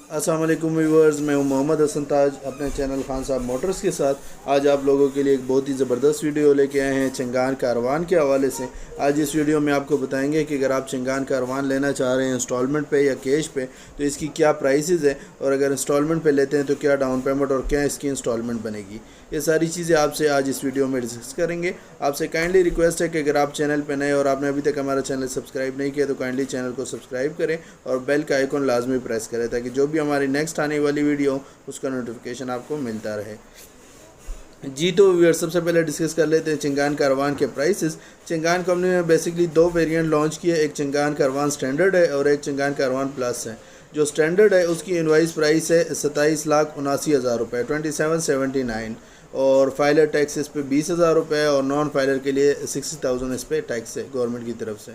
अस्सलाम वालेकुम व्यूअर्स, मैं हूं मोहम्मद हसन ताज अपने चैनल खान साहब मोटर्स के साथ। आज आप लोगों के लिए एक बहुत ही ज़बरदस्त वीडियो लेके आए हैं चिंगान कारवान के हवाले से। आज इस वीडियो में आपको बताएंगे कि अगर आप चिंगान कारवान लेना चाह रहे हैं इंस्टॉलमेंट पे या कैश पे तो इसकी क्या प्राइसेस है, और अगर इंस्टॉलमेंट पे लेते हैं तो क्या डाउन पेमेंट और क्या इसकी इंस्टॉलमेंट बनेगी। ये सारी चीज़ें आपसे आज इस वीडियो में डिस्कस करेंगे। आपसे काइंडली रिक्वेस्ट है कि अगर आप चैनल पर नए और आपने अभी तक हमारा चैनल सब्सक्राइब नहीं किया तो काइंडली चैनल को सब्सक्राइब करें और बेल का आइकन लाजमी प्रेस करें ताकि जो भी हमारी नेक्स्ट आने वाली वीडियो उसका नोटिफिकेशन आपको मिलता रहे। जी तो व्यूअर्स, सबसे पहले डिस्कस कर लेते हैं चिंगान कारवान के प्राइसेस। चिंगान कंपनी ने बेसिकली दो वेरिएंट लॉन्च किए, एक चिंगान कारवान स्टैंडर्ड है और एक चिंगान कारवान प्लस है। जो स्टैंडर्ड है उसकी इनवाइस प्राइस है 27,79,000 रुपये 2779, और फाइलर टैक्स इस पे 20,000 रुपये और नॉन फाइलर के लिए 60,000 इस पे टैक्स है गवर्नमेंट की तरफ से।